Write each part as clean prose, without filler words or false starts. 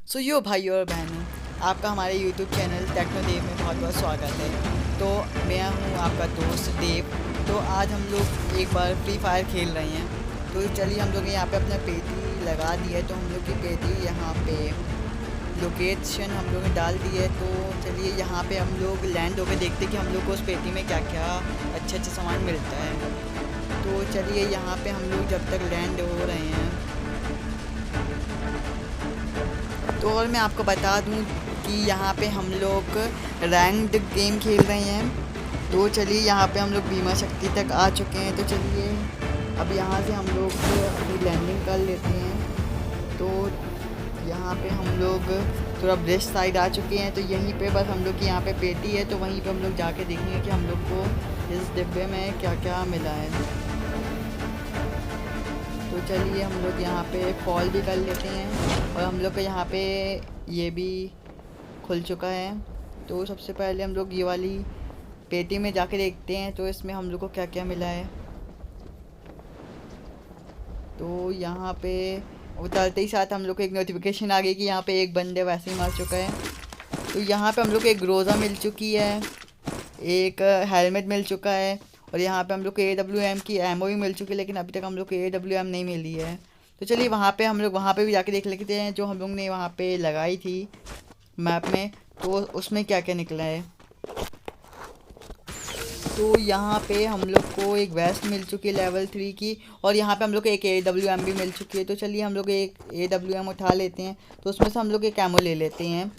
यो भाइयों और बहनों, आपका हमारे यूट्यूब चैनल टेक्नो देव में बहुत बहुत स्वागत है। तो मैं हूँ आपका दोस्त देव। तो आज हम लोग एक बार फ्री फायर खेल रहे हैं। तो चलिए हम लोग यहाँ पे अपना पेटी लगा दी है। तो हम लोग की पेटी यहाँ पे लोकेशन हम लोग ने डाल दी है। तो चलिए यहाँ पे हम लोग लैंड होकर देखते हैं कि हम लोग को उस पेटी में क्या क्या अच्छे अच्छे सामान मिलता है। तो चलिए यहाँ पे हम लोग जब तक लैंड हो रहे हैं, तो और मैं आपको बता दूं कि यहाँ पे हम लोग रैंक्ड गेम खेल रहे हैं। तो चलिए यहाँ पे हम लोग बीमा शक्ति तक आ चुके हैं। तो चलिए अब यहाँ से हम लोग अपनी लैंडिंग कर लेते हैं। तो यहाँ पे हम लोग थोड़ा ब्रिज साइड आ चुके हैं। तो यहीं पे बस हम लोग की यहाँ पे पेटी है। तो वहीं पे हम लोग जाके देखेंगे कि हम लोग को इस डिब्बे में क्या क्या मिला है। तो चलिए हम लोग यहाँ पे कॉल भी कर लेते हैं। और हम लोग का यहाँ पे ये भी खुल चुका है। तो सबसे पहले हम लोग ये वाली पेटी में जाके देखते हैं तो इसमें हम लोग को क्या क्या मिला है। तो यहाँ पे उतरते ही साथ हम लोग को एक नोटिफिकेशन आ गई कि यहाँ पे एक बंदे वैसे ही मर चुका है। तो यहाँ पे हम लोग को एक ग्रोज़ा मिल चुकी है, एक हेलमेट मिल चुका है, और यहाँ पे हम लोग को AWM की एमओ भी मिल चुकी है। लेकिन अभी तक हम लोग को AWM नहीं मिली है। तो चलिए वहाँ पे हम लोग वहाँ पे भी जाके देख लेते हैं जो हम लोग ने वहाँ पे लगाई थी मैप में। तो उसमें क्या क्या निकला है। तो यहाँ पे हम लोग को एक वेस्ट मिल चुकी है लेवल 3 की, और यहाँ पे हम लोग को एक AWM भी मिल चुकी है। तो चलिए हम लोग एक AWM उठा लेते हैं। तो उसमें से हम लोग एक एमओ ले लेते हैं।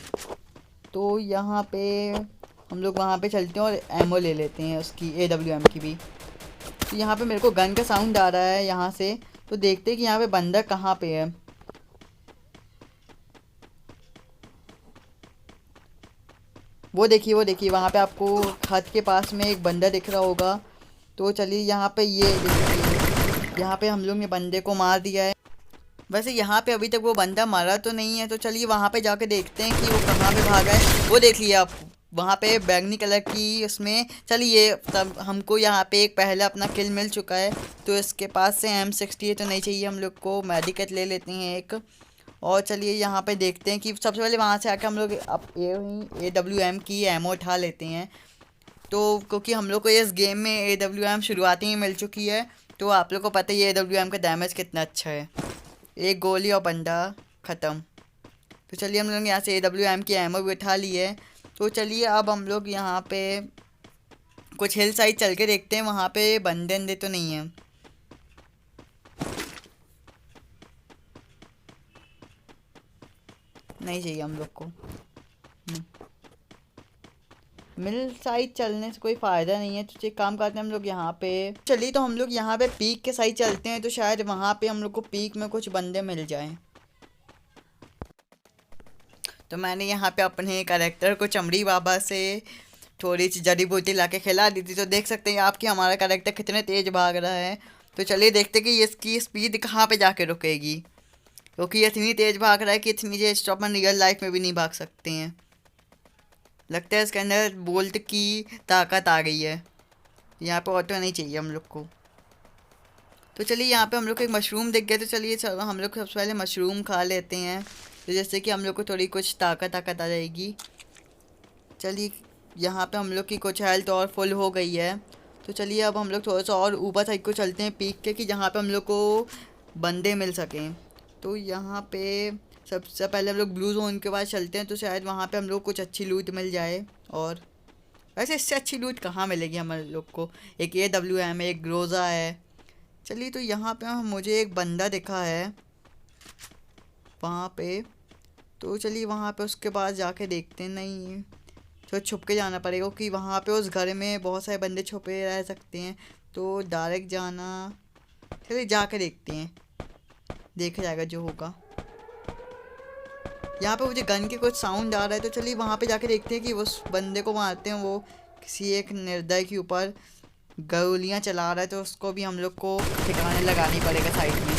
तो यहाँ पे हम लोग वहाँ पे चलते हैं और एमओ ले लेते हैं उसकी AWM की भी। तो यहाँ पे मेरे को गन का साउंड आ रहा है यहाँ से। तो देखते हैं कि यहाँ पे बंदा कहाँ पे है। वो देखिए वहाँ पे आपको छत के पास में एक बंदा दिख रहा होगा। तो चलिए यहाँ पे ये देखिए, यहाँ पे हम लोग ने बंदे को मार दिया है। वैसे यहाँ पे अभी तक वो बंदा मरा तो नहीं है। तो चलिए वहाँ पे जाके देखते हैं कि वो कहाँ पे भागा है। वो देख लिया आप, वहाँ पे बैंगनी कलर की उसमें। चलिए तब हमको यहाँ पे एक पहला अपना किल मिल चुका है। तो इसके पास से M60 तो नहीं चाहिए हम लोग को, मेडिकेट ले लेते हैं एक। और चलिए यहाँ पे देखते हैं कि सबसे पहले वहाँ से आके हम लोग अब AWM की एमओ उठा लेते हैं। तो क्योंकि हम लोग को इस गेम में AWM शुरुआती ही मिल चुकी है। तो आप लोग को पता ही है AWM का डैमेज कितना अच्छा है। एक गोली और बंदा ख़त्म। तो चलिए हम लोग यहाँ से AWM की एमओ भी उठा ली है। तो चलिए अब हम लोग यहाँ पे कुछ हिल साइड चल के देखते हैं, वहाँ पे बंदे अंदे तो नहीं है। नहीं चाहिए हम लोग को। मिल साइड चलने से कोई फ़ायदा नहीं है। तो एक काम करते हैं हम लोग यहाँ पे, चलिए तो हम लोग यहाँ पे पीक के साइड चलते हैं। तो शायद वहाँ पे हम लोग को पीक में कुछ बंदे मिल जाएं। तो मैंने यहाँ पे अपने कैरेक्टर को चमड़ी बाबा से थोड़ी सी जड़ी बूटी ला के खिला दी थी। तो देख सकते हैं आप कि हमारा कैरेक्टर कितने तेज़ भाग रहा है। तो चलिए देखते कि इसकी स्पीड कहाँ पे जाके रुकेगी, क्योंकि ये इतनी तेज़ भाग रहा है कि इतनी तेज़ तो अपन रियल लाइफ में भी नहीं भाग सकते हैं। लगता है इसके अंदर बोल्ट की ताकत आ गई है। यहाँ पे ऑटो नहीं चाहिए हम लोग को। तो चलिए यहाँ पे हम लोग को एक मशरूम दिख गया। तो चलिए हम लोग सबसे पहले मशरूम खा लेते हैं। तो जैसे कि हम लोग को थोड़ी कुछ ताकत आ जाएगी। चलिए यहाँ पे हम लोग की कुछ हेल्थ और फुल हो गई है। तो चलिए अब हम लोग थोड़ा सा और ऊपर साइड को चलते हैं पीक के, कि जहाँ पे हम लोग को बंदे मिल सकें। तो यहाँ पे सबसे पहले हम लोग ब्लू जोन के पास चलते हैं। तो शायद वहाँ पे हम लोग कुछ अच्छी लूट मिल जाए। और वैसे इससे अच्छी लूट कहाँ मिलेगी हम लोग को। एक AWM है, एक ग्रोज़ा है। चलिए तो यहाँ पे मुझे एक बंदा दिखा है वहाँ पे। तो चलिए वहाँ पे उसके पास जाके देखते हैं। नहीं, तो छुप के जाना पड़ेगा क्योंकि वहाँ पे उस घर में बहुत सारे बंदे छुपे रह सकते हैं। तो डायरेक्ट जाना, चलिए जाके देखते हैं, देखा जाएगा जो होगा। यहाँ पे मुझे गन के कुछ साउंड आ रहा है। तो चलिए वहाँ पे जाके देखते हैं कि उस बंदे को मारते हैं। वो किसी एक निर्दय के ऊपर गोलियाँ चला रहा है। तो उसको भी हम लोग को ठिकाने लगानी पड़ेगा साइड में।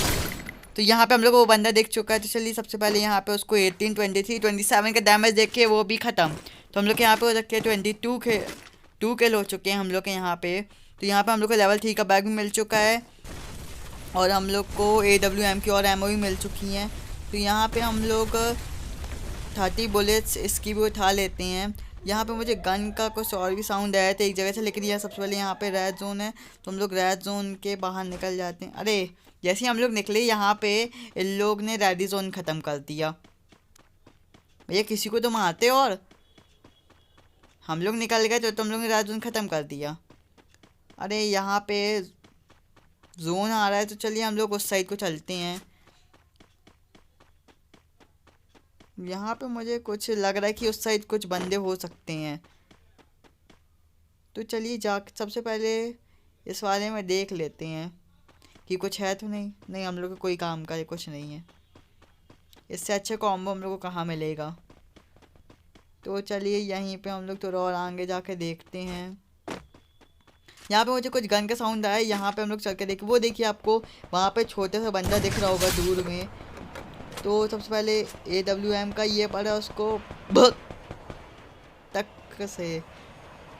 तो यहाँ पे हम लोग को वो बंदा दिख चुका है। तो चलिए सबसे पहले यहाँ पे उसको 18, 23, 27 का डैमेज देख के वो भी ख़त्म। तो हम लोग के यहाँ पे हो सकते हैं 22 किल हो चुके हैं हम लोग के यहाँ पे। तो यहाँ पे हम लोग को लेवल 3 का बैग भी मिल चुका है, और हम लोग को AWM की और एमओ भी मिल चुकी हैं। तो यहाँ पे हम लोग 30 बुलेट्स इसकी भी उठा लेते हैं। यहाँ पे मुझे गन का कुछ और भी साउंड आया था एक जगह से, लेकिन यह सबसे पहले यहाँ पे रेड जोन है तो हम लोग रेड जोन के बाहर निकल जाते हैं। अरे जैसे ही हम लोग निकले यहाँ पे इन लोग ने रेडी जोन ख़त्म कर दिया। भैया किसी को तो मारते, और हम लोग निकल गए तो तुम लोग ने रेड जोन ख़त्म कर दिया। अरे यहाँ पे जोन आ रहा है तो चलिए हम लोग उस साइड को चलते हैं। यहाँ पे मुझे कुछ लग रहा है कि उस साइड कुछ बंदे हो सकते हैं, तो चलिए जा सबसे पहले इस बारे में देख लेते हैं कि कुछ है तो नहीं। नहीं, हम लोग को कोई काम का कुछ नहीं है। इससे अच्छा कॉम्बो हम लोग को कहाँ मिलेगा। तो चलिए यहीं पे हम लोग थोड़ा और आगे जाके देखते हैं। यहाँ पे मुझे कुछ गन का साउंड आया। यहाँ पे हम लोग चल के देखें, वो देखिए आपको वहाँ पे छोटे सा बंदा दिख रहा होगा दूर में। तो सबसे पहले AWM का ये पड़ा, उसको भग तक से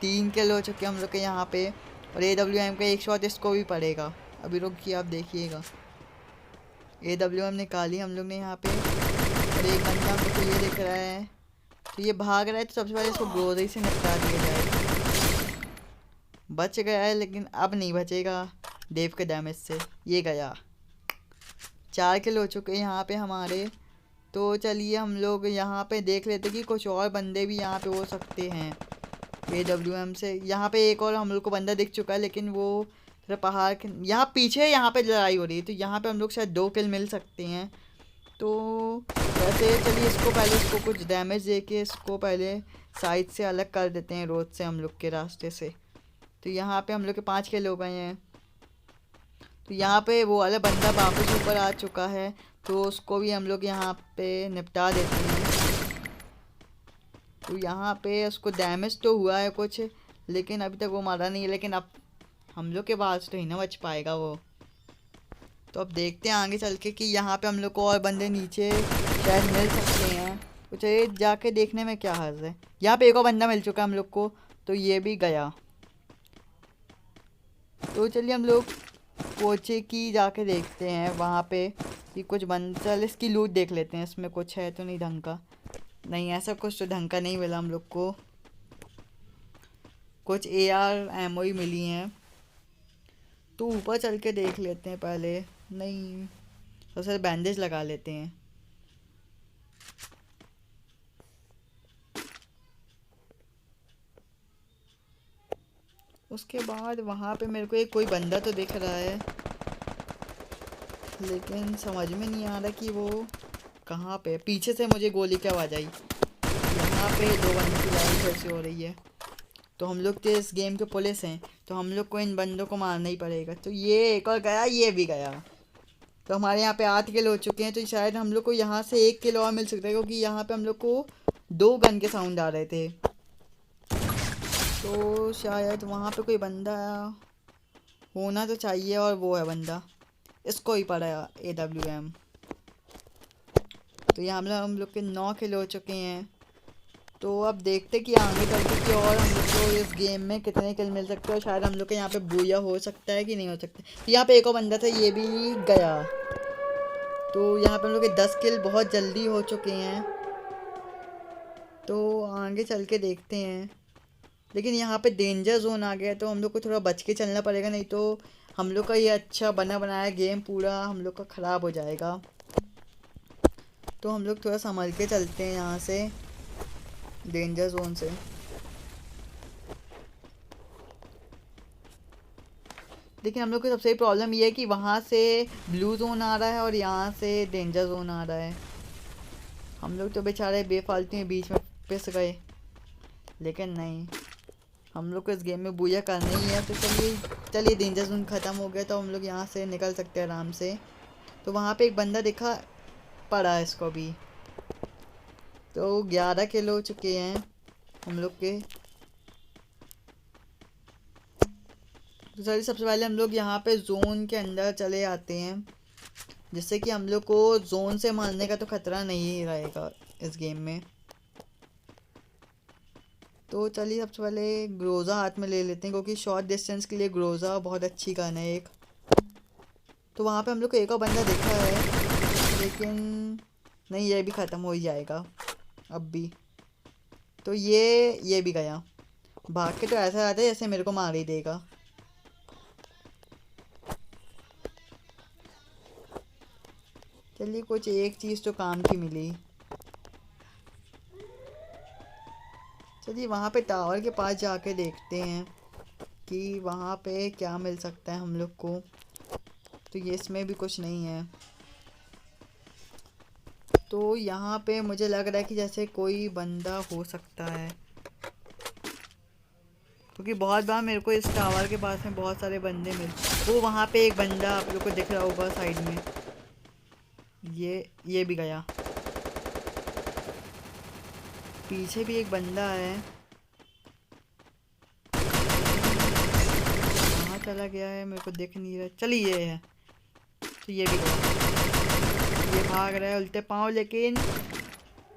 3 किल हो चुके हम लोग के यहाँ पे। और AWM का एक शॉट इसको भी पड़ेगा। अभी रुकिए आप देखिएगा, AWM निकाली हम लोग ने यहाँ पे। और एक बंदा हम लोग को ये दिख रहा है, तो ये भाग रहा है, तो सबसे पहले इसको गोली से निपटा दिया जाएगा। बच गया है लेकिन अब नहीं बचेगा देव के डैमेज से। ये गया, 4 किल हो चुके हैं यहाँ पे हमारे। तो चलिए हम लोग यहाँ पे देख लेते कि कुछ और बंदे भी यहाँ पे हो सकते हैं AWM से। यहाँ पे एक और हम लोग को बंदा दिख चुका है, लेकिन वो थोड़ा पहाड़ के यहाँ पीछे यहाँ पे लड़ाई हो रही है, तो यहाँ पे हम लोग शायद 2 किल मिल सकते हैं। तो वैसे चलिए इसको पहले इसको कुछ डैमेज दे के इसको पहले साइड से अलग कर देते हैं, रोड से हम लोग के रास्ते से। तो यहाँ पे हम लोग के 5 किल हो गए हैं। तो यहाँ पे वो वाला बंदा वापस ऊपर आ चुका है, तो उसको भी हम लोग यहाँ पे निपटा देते हैं। तो यहाँ पे उसको डैमेज तो हुआ है कुछ, लेकिन अभी तक वो मारा नहीं है। लेकिन अब हम लोग के पास तो ही ना बच पाएगा वो। तो अब देखते हैं आगे चल के कि यहाँ पे हम लोग को और बंदे नीचे शायद मिल सकते हैं। तो चलिए जाके देखने में क्या हर्ज है। यहाँ पे एक और बंदा मिल चुका है हम लोग को, तो ये भी गया। तो चलिए हम लोग कोचे की जाके देखते हैं वहाँ पे कि कुछ बंद। चल इसकी लूट देख लेते हैं, इसमें कुछ है तो नहीं ढंग का। नहीं, ऐसा कुछ तो ढंग का नहीं मिला हम लोग को। कुछ AR एमओ ही मिली हैं, तो ऊपर चल के देख लेते हैं पहले। नहीं, तो सर बैंडेज लगा लेते हैं। उसके बाद वहाँ पे मेरे को एक कोई बंदा तो दिख रहा है, लेकिन समझ में नहीं आ रहा कि वो कहाँ पे। पीछे से मुझे गोली की आवाज़ आई। यहाँ पे 2 बंदों की लड़ाई फिर से हो रही है। तो हम लोग तो इस गेम के पुलिस हैं, तो हम लोग को इन बंदों को मारना ही पड़ेगा। तो ये एक और गया, ये भी गया। तो हमारे यहाँ पे 8 किल हो चुके हैं। तो शायद हम लोग को यहाँ से 1 किल और मिल सकता है, क्योंकि यहाँ पे हम लोग को 2 गन के साउंड आ रहे थे। तो शायद वहाँ पे कोई बंदा होना तो चाहिए, और वो है बंदा, इसको ही पड़ा AWM। तो यहाँ हम लोग के 9 किल हो चुके हैं। तो अब देखते कि आगे चल के और हम लोग को इस गेम में कितने किल मिल सकते हैं। शायद हम लोग के यहाँ पे बूया हो सकता है कि नहीं हो सकता। तो यहाँ पे एक और बंदा था, ये भी गया। तो यहाँ पे हम लोग के 10 किल बहुत जल्दी हो चुके हैं। तो आगे चल के देखते हैं, लेकिन यहाँ पे डेंजर जोन आ गया, तो हम लोग को थोड़ा बच के चलना पड़ेगा, नहीं तो हम लोग का ये अच्छा बना बनाया गेम पूरा हम लोग का ख़राब हो जाएगा। तो हम लोग थोड़ा संभल के चलते हैं यहाँ से, डेंजर जोन से। लेकिन हम लोग को सबसे प्रॉब्लम ये है कि वहाँ से ब्लू जोन आ रहा है और यहाँ से डेंजर जोन आ रहा है। हम लोग तो बेचारे बेफालतू में बीच में पिस गए, लेकिन नहीं, हम लोग को इस गेम में बूया करना ही है। तो चलिए डेंजर जोन ख़त्म हो गया, तो हम लोग यहाँ से निकल सकते हैं आराम से। तो वहाँ पे एक बंदा दिखा पड़ा है, इसको भी। तो 11 किल हो चुके हैं हम लोग के। तो चलिए सबसे पहले हम लोग यहाँ पे जोन के अंदर चले आते हैं, जिससे कि हम लोग को जोन से मारने का तो खतरा नहीं रहेगा इस गेम में। तो चलिए सबसे पहले ग्रोज़ा हाथ में ले लेते हैं, क्योंकि शॉर्ट डिस्टेंस के लिए ग्रोज़ा बहुत अच्छी गन है एक। तो वहाँ पे हम लोग को एक और बंदा देखा है, लेकिन नहीं, ये भी ख़त्म हो ही जाएगा। अब भी। तो ये भी गया। भाग के तो ऐसा आता है जैसे मेरे को मार ही देगा। चलिए कुछ एक चीज़ तो काम की मिली। चलिए वहाँ पे टावर के पास जाके देखते हैं कि वहाँ पे क्या मिल सकता है हम लोग को। तो ये इसमें भी कुछ नहीं है। तो यहाँ पे मुझे लग रहा है कि जैसे कोई बंदा हो सकता है, क्योंकि बहुत बार मेरे को इस टावर के पास में बहुत सारे बंदे मिल। वो वहाँ पे एक बंदा आप लोग को दिख रहा होगा साइड में। ये भी गया। पीछे भी एक बंदा है। कहाँ चला गया है मेरे को दिख नहीं रहा। चलिए ये है। तो ये भी गया। ये भाग रहा है उल्टे पाँव, लेकिन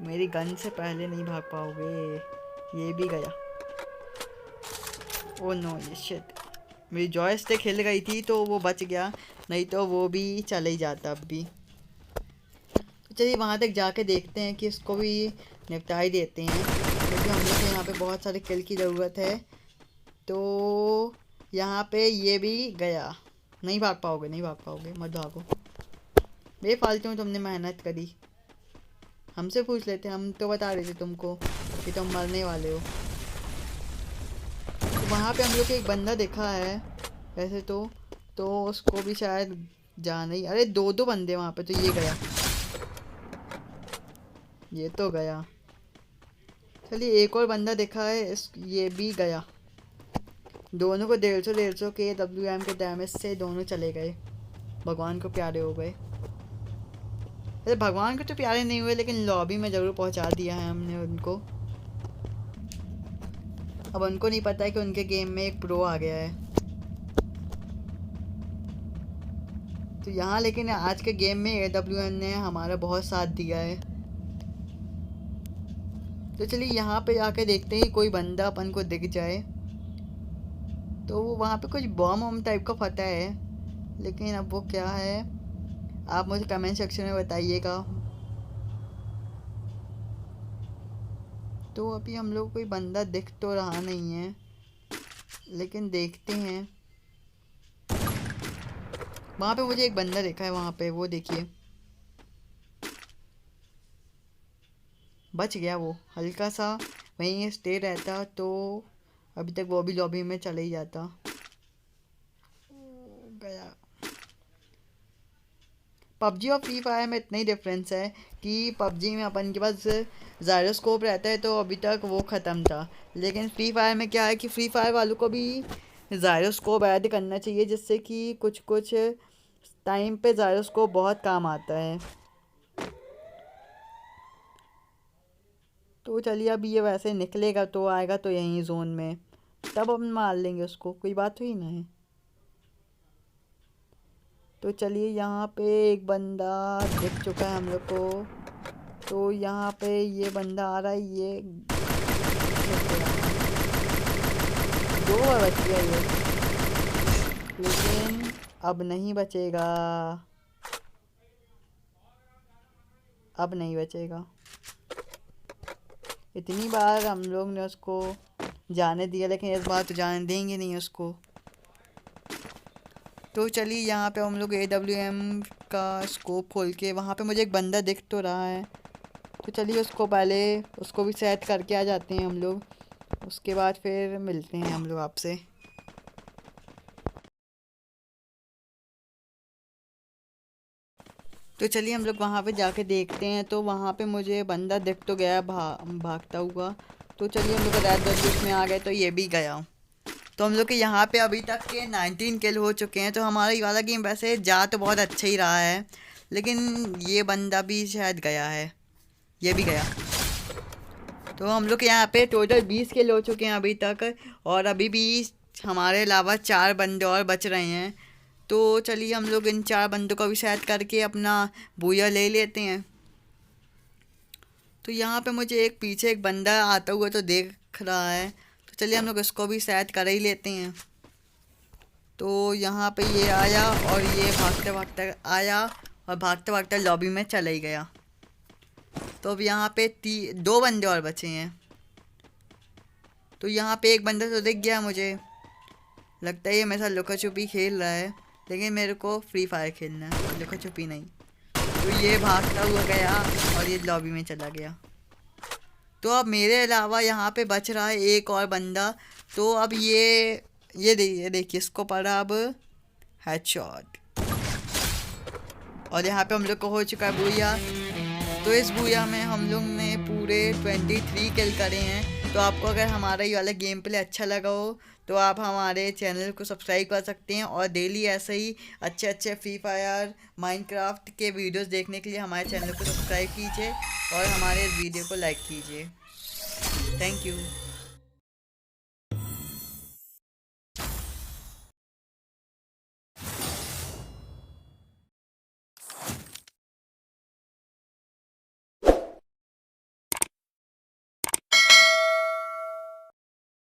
मेरी गन से पहले नहीं भाग पाओगे। ये भी गया। ओ नो, ये शिट। मेरी जॉयस्टिक हिल गई थी तो वो बच गया, नहीं तो वो भी चले ही जाता अब भी। तो चलिए वहाँ तक जाके देखते हैं कि इसको भी निपटा ही देते हैं, क्योंकि हम लोग को यहाँ पे बहुत सारे किल की ज़रूरत है। तो यहाँ पे ये भी गया। नहीं भाग पाओगे, नहीं भाग पाओगे, मत भागो। बेफालतू में तुमने मेहनत करी। हमसे पूछ लेते, हम तो बता रहे थे तुमको कि तुम मरने वाले हो। तो वहाँ पे हम लोग को एक बंदा देखा है वैसे तो उसको भी शायद जाना ही। अरे दो दो बंदे वहाँ पे। तो ये गया। ये तो गया। चलिए एक और बंदा देखा है, ये भी गया। दोनों को 150 के WM के डैमेज से दोनों चले गए। भगवान को प्यारे हो गए। अरे भगवान को तो प्यारे नहीं हुए, लेकिन लॉबी में ज़रूर पहुंचा दिया है हमने उनको। अब उनको नहीं पता है कि उनके गेम में एक प्रो आ गया है। तो यहाँ लेकिन आज के गेम में AWM ने हमारा बहुत साथ दिया है। तो चलिए यहाँ पे जाके देखते हैं कोई बंदा अपन को दिख जाए। तो वहाँ पे कुछ बॉम्ब वॉम्ब टाइप का फटा है, लेकिन अब वो क्या है आप मुझे कमेंट सेक्शन में बताइएगा। तो अभी हम लोग कोई बंदा दिख तो रहा नहीं है, लेकिन देखते हैं। वहाँ पे मुझे एक बंदा देखा है वहाँ पे, वो देखिए बच गया। वो हल्का सा वहीं स्टे रहता तो अभी तक वो भी लॉबी में चले ही जाता। गया। पबजी और फ्री फायर में इतना ही डिफरेंस है कि पबजी में अपन के पास जायरोस्कोप रहता है, तो अभी तक वो ख़त्म था। लेकिन फ्री फायर में क्या है कि फ्री फायर वालों को भी जायरोस्कोप ऐड करना चाहिए, जिससे कि कुछ कुछ टाइम पे जायरोस्कोप बहुत काम आता है। तो चलिए अब ये वैसे निकलेगा तो आएगा तो यहीं जोन में, तब हम मार लेंगे उसको, कोई बात हुई ना है। तो चलिए यहाँ पे एक बंदा दिख चुका है हम लोग को। तो यहाँ पे ये बंदा आ रहा है। ये दो बार बच गया ये, लेकिन अब नहीं बचेगा। अब नहीं बचेगा। इतनी बार हम लोग ने उसको जाने दिया, लेकिन इस बार तो जाने देंगे नहीं उसको। तो चलिए यहाँ पे हम लोग AWM का स्कोप खोल के, वहाँ पे मुझे एक बंदा दिख तो रहा है। तो चलिए उसको भी सेट करके आ जाते हैं हम लोग। उसके बाद फिर मिलते हैं हम लोग आपसे। तो चलिए हम लोग वहाँ पे जाके देखते हैं। तो वहाँ पे मुझे बंदा दिख तो गया भागता हुआ। तो चलिए हम लोग रेड डॉट में आ गए। तो ये भी गया। तो हम लोग के यहाँ पे अभी तक के 19 किल हो चुके हैं। तो हमारा ये वाला गेम वैसे जा तो बहुत अच्छा ही रहा है, लेकिन ये बंदा भी शायद गया है। ये भी गया। तो हम लोग के यहाँ पे टोटल 20 किल हो चुके हैं अभी तक, और अभी भी हमारे अलावा 4 बंदे और बच रहे हैं। तो चलिए हम लोग इन 4 बंदों को भी सेट करके अपना बूया ले लेते हैं। तो यहाँ पे मुझे पीछे एक बंदा आता हुआ तो देख रहा है। तो चलिए हम लोग इसको भी सेट कर ही लेते हैं। तो यहाँ पे ये आया और ये भागते भागते आया और भागते भागते लॉबी में चला ही गया। तो अब यहाँ पे 2 बंदे और बचे हैं। तो यहाँ पे एक बंदा तो दिख गया मुझे, लगता है ये मेरे साथ लुका छुपी खेल रहा है, लेकिन मेरे को फ्री फायर खेलना है, लुका छुपी नहीं। तो ये भागता हुआ गया और ये लॉबी में चला गया। तो अब मेरे अलावा यहाँ पे बच रहा है एक और बंदा। तो अब ये देखिए इसको पड़ा अब हेडशॉट, और यहाँ पे हम लोग को हो चुका है बूया। तो इस बूया में हम लोग ने पूरे 23 किल करे हैं। तो आपको अगर हमारा ये वाला गेम प्ले अच्छा लगा हो तो आप हमारे चैनल को सब्सक्राइब कर सकते हैं, और डेली ऐसे ही अच्छे अच्छे फ्री फायर माइनक्राफ्ट के वीडियोस देखने के लिए हमारे चैनल को सब्सक्राइब कीजिए और हमारे वीडियो को लाइक कीजिए। Thank you.